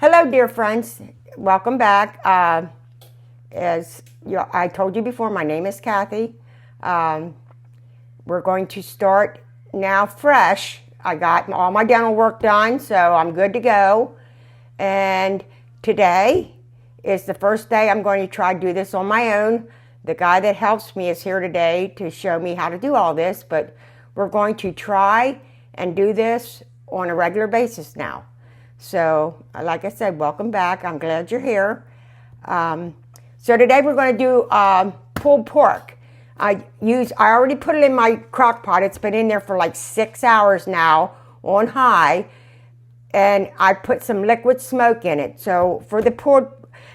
Hello, dear friends. Welcome back. As I told you before, my name is Kathy. We're going to start now fresh. I got all my dental work done, so I'm good to go. And today is the first day I'm going to try to do this on my own. The guy that helps me is here today to show me how to do all this, but we're going to try and do this on a regular basis now. So, like I said, welcome back. I'm glad you're here. So today we're going to do pulled pork. I already put it in my crock pot. It's been in there for like 6 hours now on high, and I put some liquid smoke in it. So for the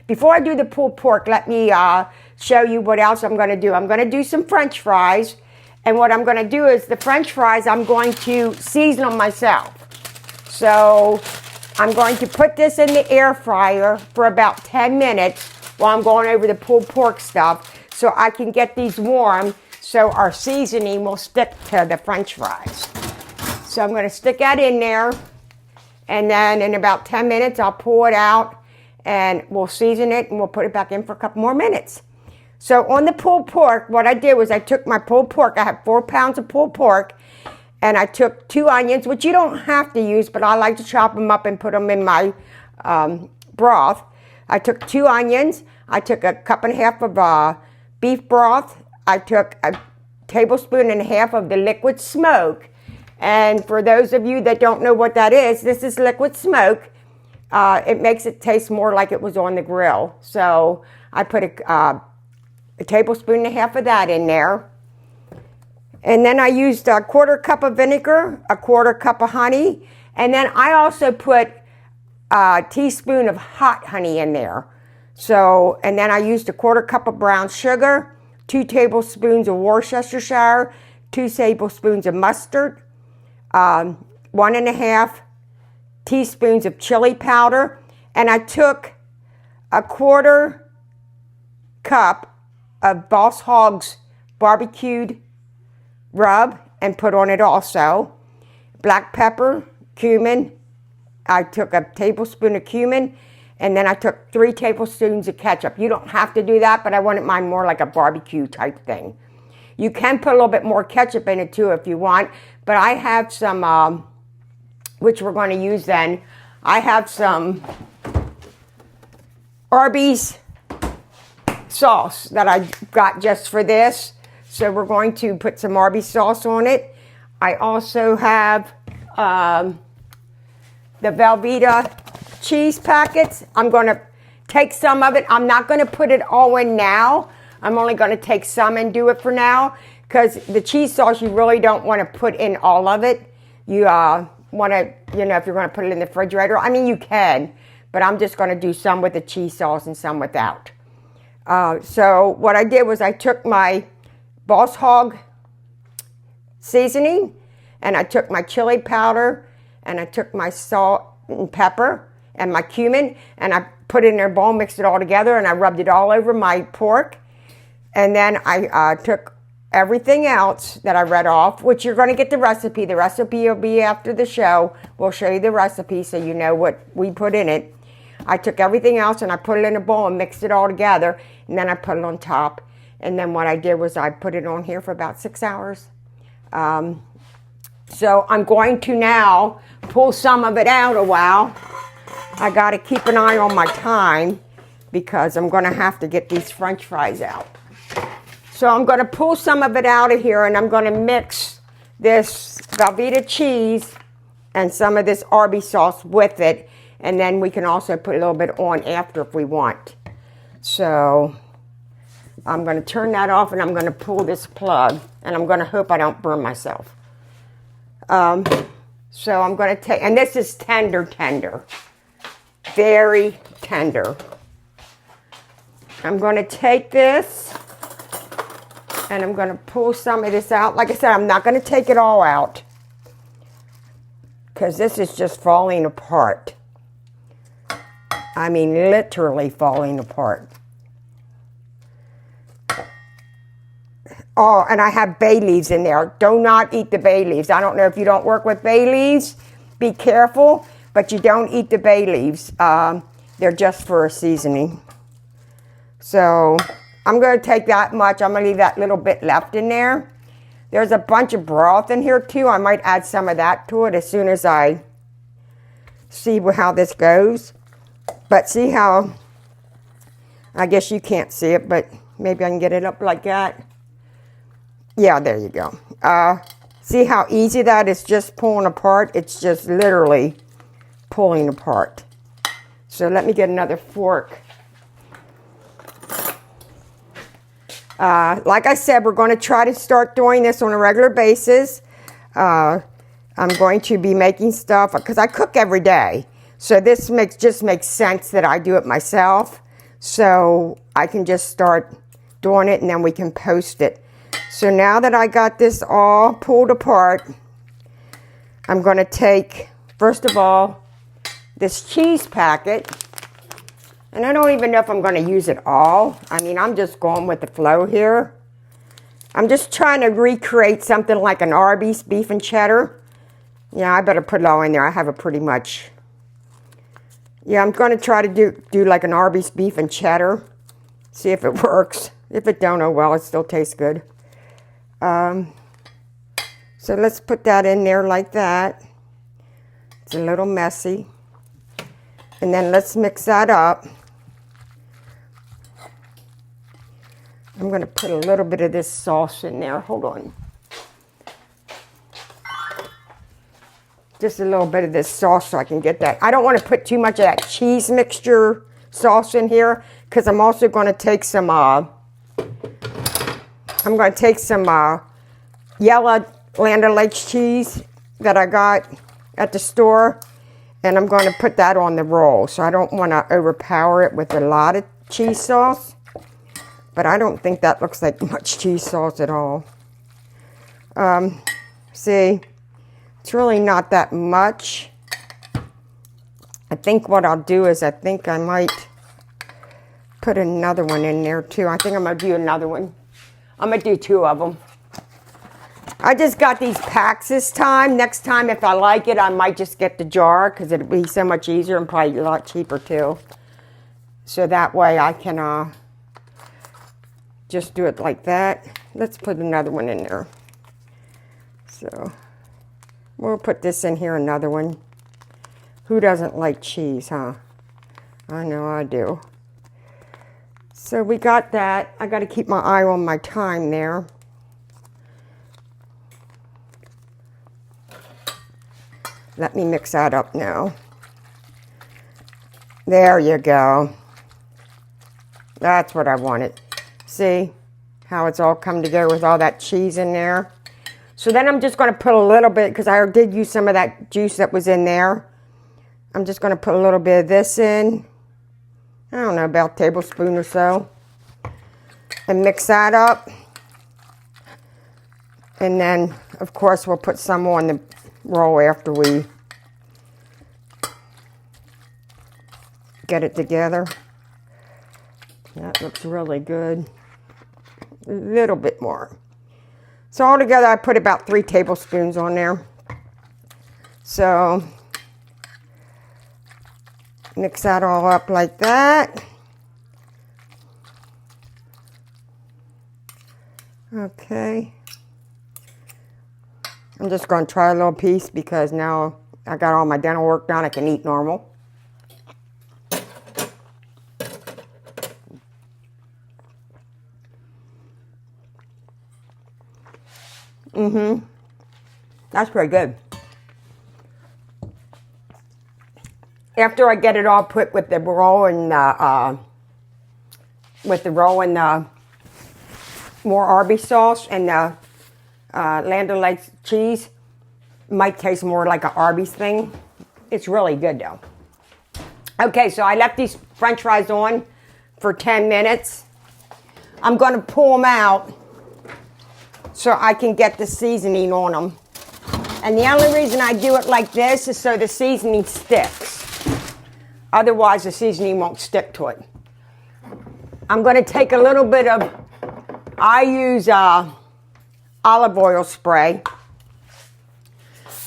before I do the pulled pork, let me show you what else I'm going to do. I'm going to do some French fries, and what I'm going to do is the French fries I'm going to season them myself. So I'm going to put this in the air fryer for about 10 minutes while I'm going over the pulled pork stuff so I can get these warm so our seasoning will stick to the French fries. So I'm going to stick that in there, and then in about 10 minutes I'll pull it out and we'll season it and we'll put it back in for a couple more minutes. So on the pulled pork, what I did was I took my pulled pork. I have 4 pounds of pulled pork. And I took 2 onions, which you don't have to use, but I like to chop them up and put them in my broth. I took 2 onions. I took a cup and a half of beef broth. I took a tablespoon and a half of the liquid smoke. And for those of you that don't know what that is, this is liquid smoke. It makes it taste more like it was on the grill. So I put a tablespoon and a half of that in there. And then I used a 1/4 cup of vinegar, a 1/4 cup of honey, and then I also put a teaspoon of hot honey in there. So, and then I used a 1/4 cup of brown sugar, 2 tablespoons of Worcestershire, 2 tablespoons of mustard, 1.5 teaspoons of chili powder, and I took a 1/4 cup of Boss Hogs barbecued rub and put on it also. Black pepper, cumin. I took a tablespoon of cumin, and then I took 3 tablespoons of ketchup. You don't have to do that, but I wanted mine more like a barbecue type thing. You can put a little bit more ketchup in it too if you want, but I have some, which we're going to use then. I have some Arby's sauce that I got just for this. So we're going to put some Arby's sauce on it. I also have the Velveeta cheese packets. I'm going to take some of it. I'm not going to put it all in now. I'm only going to take some and do it for now, because the cheese sauce, you really don't want to put in all of it. You want to, if you're going to put it in the refrigerator, I mean, you can, but I'm just going to do some with the cheese sauce and some without. So what I did was I took my Boss Hog seasoning, and I took my chili powder, and I took my salt and pepper and my cumin, and I put it in a bowl, mixed it all together, and I rubbed it all over my pork. And then I took everything else that I read off, which you're going to get the recipe. The recipe will be after the show. We'll show you the recipe so you know what we put in it. I took everything else and I put it in a bowl and mixed it all together, and then I put it on top. And then what I did was I put it on here for about 6 hours. So I'm going to now pull some of it out a while. I got to keep an eye on my time because I'm going to have to get these French fries out. So I'm going to pull some of it out of here, and I'm going to mix this Velveeta cheese and some of this Arby's sauce with it. And then we can also put a little bit on after if we want. So I'm going to turn that off, and I'm going to pull this plug, and I'm going to hope I don't burn myself. So I'm going to take, and this is tender, very tender. I'm going to take this, and I'm going to pull some of this out. Like I said, I'm not going to take it all out, because this is just falling apart. I mean, literally falling apart. Oh, and I have bay leaves in there. Do not eat the bay leaves. I don't know if you don't work with bay leaves. Be careful. but you don't eat the bay leaves. They're just for a seasoning. So I'm going to take that much. I'm going to leave that little bit left in there. There's a bunch of broth in here too. I might add some of that to it as soon as I see how this goes. But see how, I guess you can't see it, but maybe I can get it up like that. Yeah, there you go. See how easy that is just pulling apart? It's just literally pulling apart. So let me get another fork. Like I said, we're going to try to start doing this on a regular basis. I'm going to be making stuff because I cook every day. So this just makes sense that I do it myself. So I can just start doing it and then we can post it. So now that I got this all pulled apart, I'm going to take, first of all, this cheese packet. And I don't even know if I'm going to use it all. I mean, I'm just going with the flow here. I'm just trying to recreate something like an Arby's beef and cheddar. Yeah, I better put it all in there. I have it pretty much. Yeah, I'm going to try to do like an Arby's beef and cheddar. See if it works. If it don't, oh well, it still tastes good. So let's put that in there like that. It's a little messy. And then let's mix that up. I'm going to put a little bit of this sauce in there. Hold on. Just a little bit of this sauce so I can get that. I don't want to put too much of that cheese mixture sauce in here because I'm also going to take some yellow Land O'Lakes cheese that I got at the store, and I'm going to put that on the roll. So I don't want to overpower it with a lot of cheese sauce. But I don't think that looks like much cheese sauce at all. See, it's really not that much. I think what I'll do is I think I might put another one in there too. I think I'm going to do another one. I'm going to do 2 of them. I just got these packs this time. Next time, if I like it, I might just get the jar because it'll be so much easier and probably a lot cheaper too. So that way I can just do it like that. Let's put another one in there. So we'll put this in here, another one. Who doesn't like cheese, huh? I know I do. So we got that. I got to keep my eye on my time there. Let me mix that up now. There you go. That's what I wanted. See how it's all come together with all that cheese in there? So then I'm just going to put a little bit, because I did use some of that juice that was in there. I'm just going to put a little bit of this in. I don't know, about a tablespoon or so. And mix that up. And then, of course, we'll put some on the roll after we get it together. That looks really good. A little bit more. So altogether, I put about 3 tablespoons on there. So mix that all up like that. Okay. I'm just going to try a little piece because now I got all my dental work done. I can eat normal. That's pretty good. After I get it all put with the roll and the more Arby's sauce and the Land O'Lakes cheese, might taste more like an Arby's thing. It's really good though. Okay, so I left these French fries on for 10 minutes. I'm going to pull them out so I can get the seasoning on them. And the only reason I do it like this is so the seasoning sticks. Otherwise, the seasoning won't stick to it. I'm going to take a little bit of, I use olive oil spray.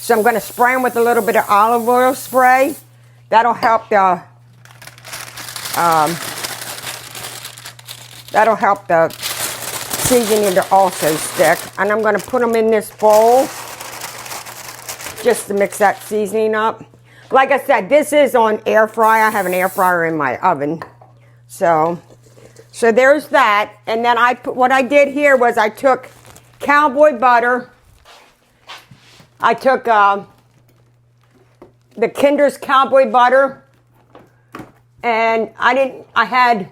So I'm going to spray them with a little bit of olive oil spray. That'll help the seasoning to also stick. And I'm going to put them in this bowl just to mix that seasoning up. Like I said, this is on air fry. I have an air fryer in my oven. So there's that. And then what I did here was I took cowboy butter. I took the Kinder's cowboy butter. And I had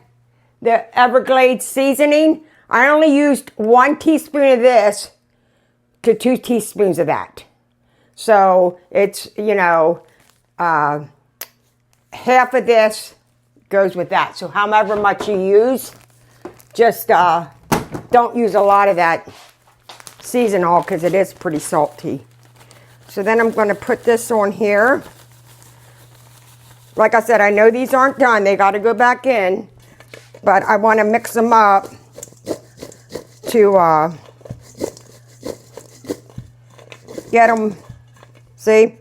the Everglades seasoning. I only used 1 teaspoon of this to 2 teaspoons of that. So it's, half of this goes with that. So however much you use, just don't use a lot of that seasonal because it is pretty salty. So then I'm going to put this on here. Like I said, I know these aren't done. They got to go back in. But I want to mix them up to get them, see,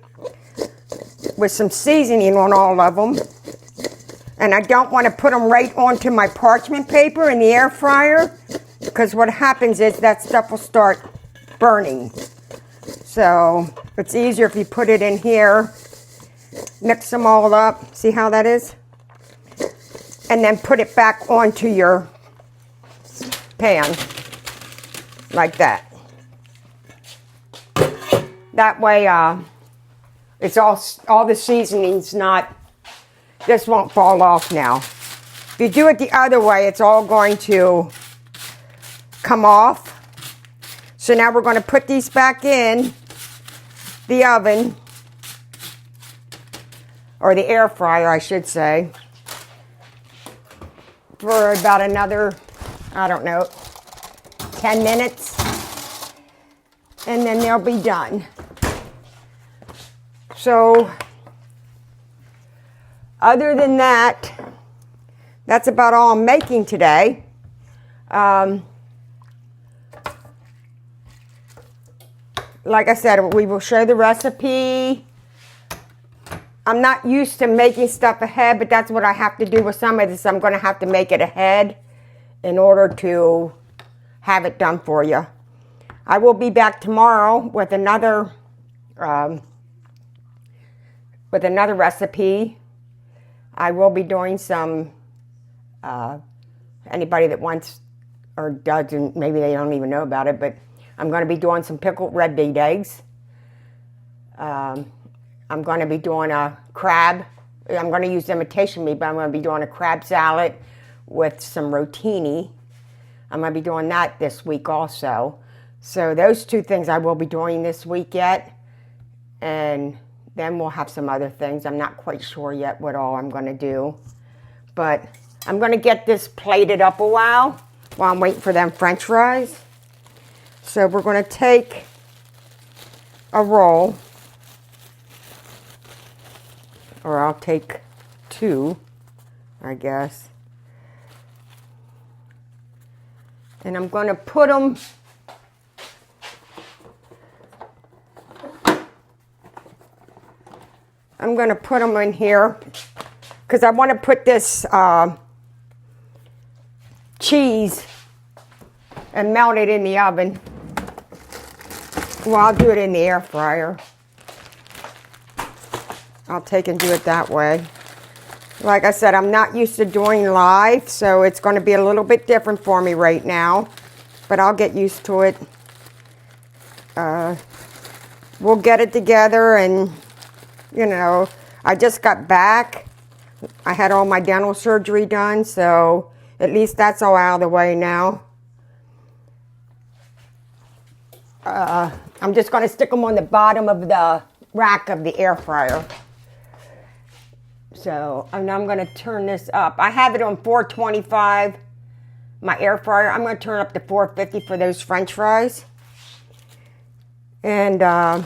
with some seasoning on all of them. And I don't want to put them right onto my parchment paper in the air fryer, because what happens is that stuff will start burning. So it's easier if you put it in here, mix them all up, see how that is? And then put it back onto your pan, like that. That way, it's all the seasoning's not, this won't fall off now. If you do it the other way, it's all going to come off. So now we're going to put these back in the oven, or the air fryer, I should say, for about another, I don't know, 10 minutes. And then they'll be done. So, other than that, that's about all I'm making today. Like I said, we will show the recipe. I'm not used to making stuff ahead, but that's what I have to do with some of this. I'm going to have to make it ahead in order to have it done for you. I will be back tomorrow with another recipe. I will be doing some, anybody that wants or doesn't, maybe they don't even know about it, but I'm going to be doing some pickled red beet eggs. I'm going to be doing a crab. I'm going to use imitation meat, but I'm going to be doing a crab salad with some rotini. I'm going to be doing that this week also. So those two things I will be doing this week yet. And then we'll have some other things. I'm not quite sure yet what all I'm going to do. But I'm going to get this plated up a while I'm waiting for them French fries. So we're going to take a roll. Or I'll take 2, I guess. And I'm going to put them in here because I want to put this cheese and melt it in the oven. Well, I'll do it in the air fryer. I'll take and do it that way. Like I said, I'm not used to doing live, so it's going to be a little bit different for me right now. But I'll get used to it. We'll get it together, and, I just got back. I had all my dental surgery done, so at least that's all out of the way now. I'm just going to stick them on the bottom of the rack of the air fryer. So, and I'm going to turn this up. I have it on 425, my air fryer. I'm going to turn it up to 450 for those French fries. And then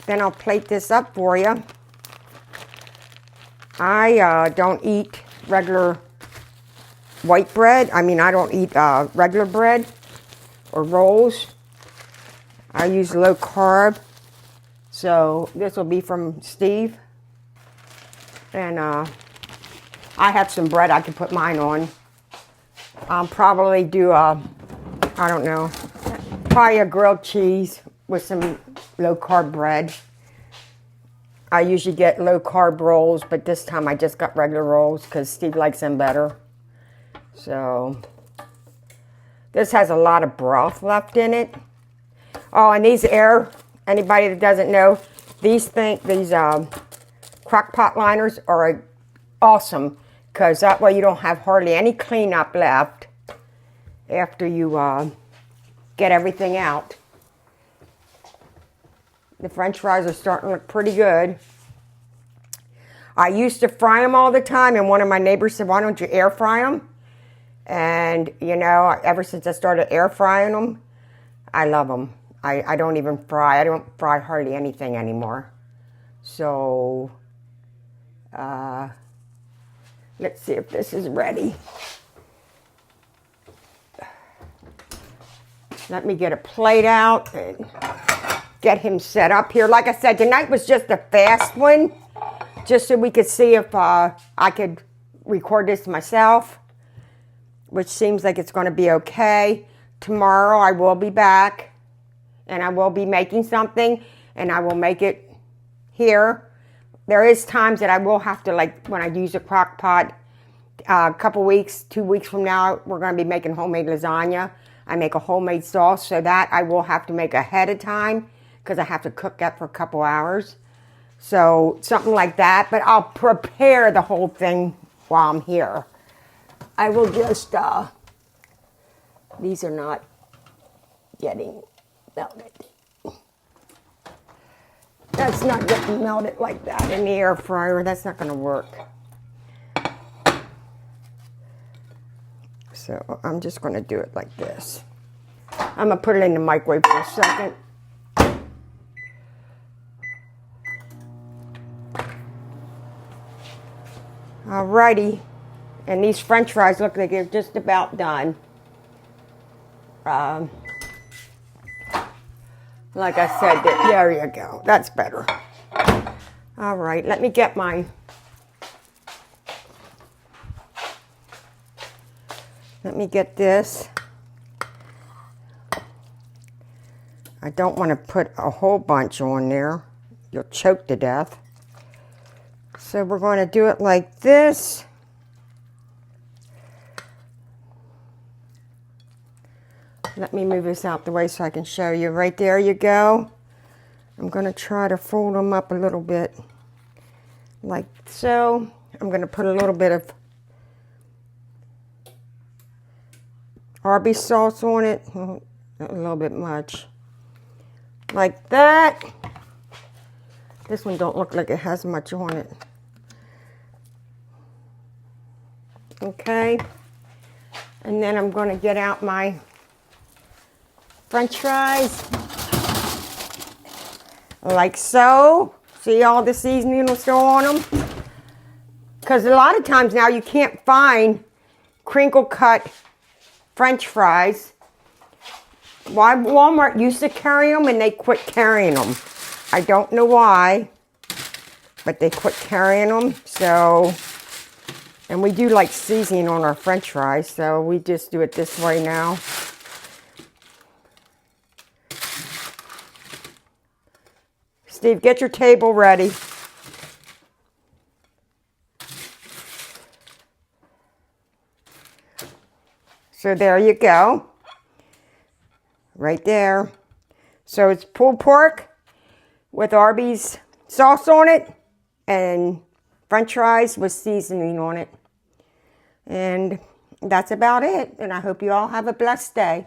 I'll plate this up for you. I don't eat regular white bread. I mean, I don't eat regular bread or rolls. I use low carb. So this will be from Steve. And I have some bread I can put mine on. I'll probably do I don't know, probably a grilled cheese with some low carb bread. I usually get low carb rolls, but this time I just got regular rolls because Steve likes them better. So this has a lot of broth left in it. Oh, and these anybody that doesn't know, these crock pot liners are awesome because that way you don't have hardly any cleanup left after you get everything out. The French fries are starting to look pretty good. I used to fry them all the time, and one of my neighbors said, why don't you air fry them? And, you know, ever since I started air frying them, I love them. I don't even fry. I don't fry hardly anything anymore. So, let's see if this is ready. Let me get a plate out and get him set up here. Like I said, tonight was just a fast one, just so we could see if I could record this myself, which seems like it's going to be okay. Tomorrow I will be back, and I will be making something, and I will make it here. There is times that I will have to, like when I use a crock pot, a couple weeks, 2 weeks from now, we're going to be making homemade lasagna. I make a homemade sauce, so that I will have to make ahead of time because I have to cook that for a couple hours. So something like that, but I'll prepare the whole thing while I'm here. I will just, these are not getting melted. That's not getting melted like that in the air fryer. That's not going to work. So I'm just going to do it like this. I'm going to put it in the microwave for a second. Alrighty. And these French fries look like they're just about done. Like I said, there you go. That's better. All right, let me get my... Let me get this. I don't want to put a whole bunch on there. You'll choke to death. So we're going to do it like this. Let me move this out the way so I can show you. Right there you go. I'm going to try to fold them up a little bit. Like so. I'm going to put a little bit of Arby's sauce on it. A little bit much. Like that. This one don't look like it has much on it. Okay. And then I'm going to get out my French fries. Like so. See all the seasoning will still on them? Because a lot of times now you can't find crinkle cut French fries. Why Walmart used to carry them and they quit carrying them. I don't know why, but they quit carrying them. So, and we do like seasoning on our French fries, so we just do it this way now. Steve, get your table ready. So there you go. Right there. So it's pulled pork with Arby's sauce on it and French fries with seasoning on it. And that's about it. And I hope you all have a blessed day.